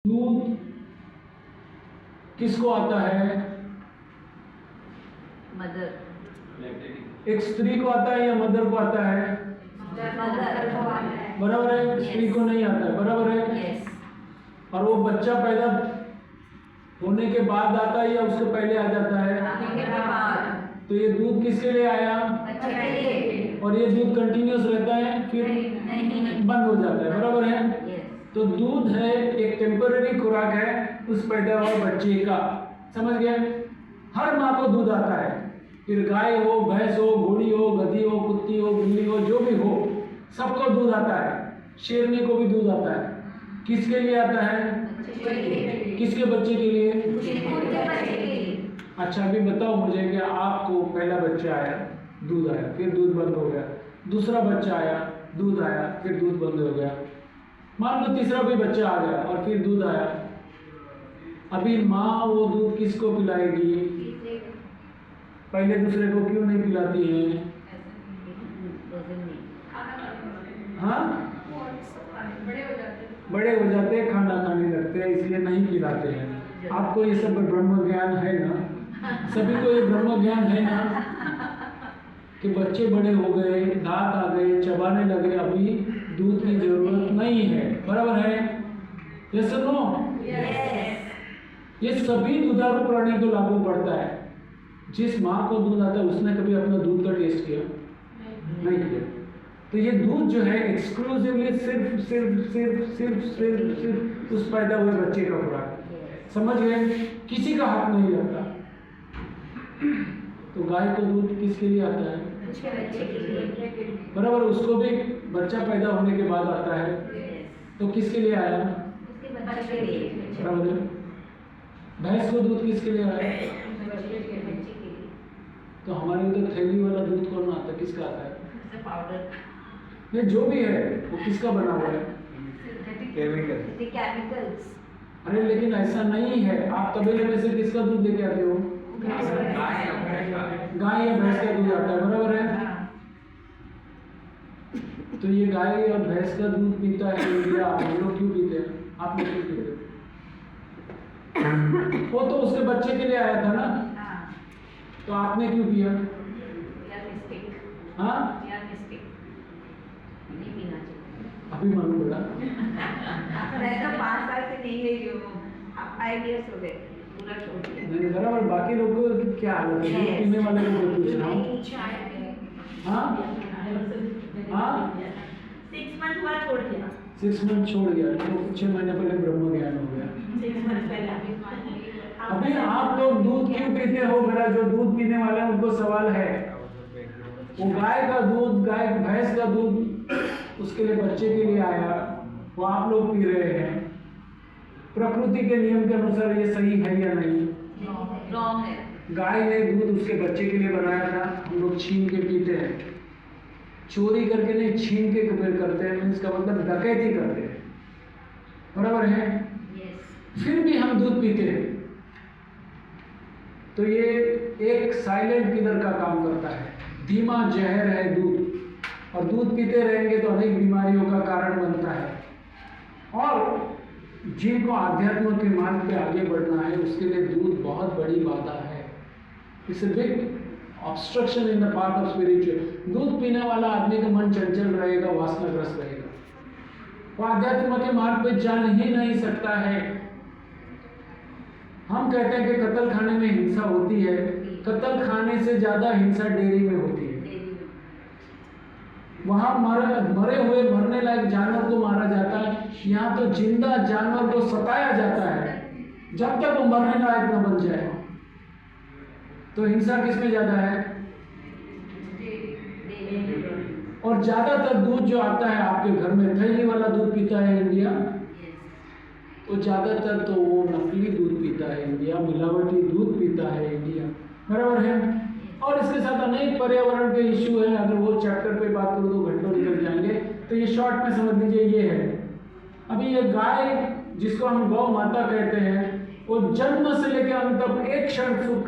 दूध किसको आता है? मदर। एक स्त्री को आता है या मदर को आता है? मदर को आता है। बराबर है। स्त्री को नहीं आता है, बराबर है। यस। और वो बच्चा पैदा होने के बाद आता है या उससे पहले आ जाता है? आने के बाद। तो ये दूध किसके लिए आया? बच्चे के लिए। और ये दूध कंटिन्यूस रहता है फिर नहीं। बंद हो जाता है, बराबर है। यस। तो दूध है एक टेम्पररी खुराक है उस पैदा हुए बच्चे का, समझ गए? हर माँ को दूध आता है, फिर गाय हो, भैंस हो, घोड़ी हो, गधी हो, कुत्ती हो, बिल्ली हो, जो भी हो, सबको दूध आता है। शेरनी को भी दूध आता है। किसके लिए आता है? किसके बच्चे के लिए? अच्छा, अभी बताओ मुझे कि आपको पहला बच्चा आया, दूध आया, फिर दूध बंद हो गया, दूसरा बच्चा आया, दूध आया, फिर दूध बंद हो गया, मान लो तीसरा भी बच्चा आ गया और फिर दूध आया। अभी माँ वो दूध किसको पिलाएगी? पहले दूसरे को क्यों नहीं पिलाती है? हाँ, बड़े हो जाते हैं, खाना खाने लगते हैं, इसलिए नहीं पिलाते हैं। आपको ये सब ब्रह्म ज्ञान है ना? सभी को ये ब्रह्म ज्ञान है ना कि बच्चे बड़े हो गए, दांत आ गए, चबाने लगे, अभी दूध की जरूरत नहीं है, बराबर है? ये सुनो, ये सभी दुधारू प्राणी को लागू पड़ता है। जिस माँ को दूध आता है उसने कभी अपना दूध का टेस्ट किया? नहीं किया। तो ये दूध जो है एक्सक्लूसिवली सिर्फ सिर्फ सिर्फ सिर्फ सिर्फ सिर्फ उस पैदा हुए बच्चे का खुराक, समझ गए? किसी का हक नहीं लगता। तो गाय को दूध किसके लिए आता है? बराबर, उसको भी बच्चा पैदा होने के बाद आता है। तो किसके लिए आया? बराबर है। भैंस को दूध किसके लिए आया? तो हमारे उधर थैली वाला दूध कौन आता है? किसका आता है? पाउडर। ये जो भी है वो किसका बना हुआ है? केमिकल्स। अरे लेकिन ऐसा नहीं है। आप तबेले में से किसका दूध लेके आते हो? गाय या भैंस का दूध आता है, बराबर है। तो ये गाय या भैंस का दूध पीता है इंडिया, हम लोग क्यों पीते हैं? आप लोग क्यों पीते हैं? वो तो उसके बच्चे के लिए आया था ना, तो आपने क्यों पिया? हाँ, अभी मालूम पड़ा। 5 साल से नहीं है जो 5 years हो गए, पूरा छोड़ दिया। नहीं, बराबर। बाकी लोगों को क्या हालत है? दूध पीने वाले को मैं पूछ रहा हूँ। हाँ हाँ, 6 month हुआ छोड़ दिया। 6 मंथ छोड़ गया, तो 6 महीने पहले ब्रह्म ज्ञान हो गया। 6 month पहले। अभी आप लोग दूध क्यों पीते हो? मेरा जो दूध पीने वाले हैं उनको सवाल है। वो गाय का दूध, गाय भैंस का दूध उसके लिए बच्चे के लिए आया, वो आप लोग पी रहे हैं। प्रकृति के नियम के अनुसार ये सही है या नहीं? रॉन्ग है। गाय ने दूध उसके बच्चे के लिए बनाया था, हम लोग छीन के पीते हैं। चोरी करके नहीं, छीन के करते हैं, इसका मतलब डकैती करते हैं, बराबर है। फिर भी हम दूध पीते हैं। तो ये एक साइलेंट किलर का काम करता है, धीमा जहर है दूध। और दूध पीते रहेंगे तो अनेक बीमारियों का कारण बनता है। और जिनको आध्यात्म के मार्ग पे आगे बढ़ना है उसके लिए दूध बहुत बड़ी बाधा है। It's a big obstruction in the path of spiritual. दूध पीने वाला आदमी का मन चंचल रहेगा, वासनाग्रस्त रहेगा, वो आध्यात्म के मार्ग पे चल ही नहीं सकता है। हम कहते हैं कि कत्ल खाने में हिंसा होती है, कत्ल खाने से ज्यादा हिंसा डेयरी में होती है। वहां मरे हुए मरने लायक जानवर को मारा जाता है, यहाँ तो जिंदा जानवर को सताया जाता है जब तक वो मरने लायक न बन जाए। तो हिंसा किसमें ज्यादा है? और ज्यादातर दूध जो आता है आपके घर में, थैली वाला दूध पीता है इंडिया, तो ज्यादातर तो वो नकली दूध पीता है इंडिया, मिलावटी दूध पीता है इंडिया, बराबर है। और इसके साथ अनेक पर्यावरण के इश्यू हैं। अगर वो चैप्टर पे बात करूँ तो घंटों निकल जाएंगे, तो ये शॉर्ट में समझ लीजिए ये है। अभी ये गाय जिसको हम गौ माता कहते हैं, वो जन्म से लेकर अंत तक एक क्षण सुख का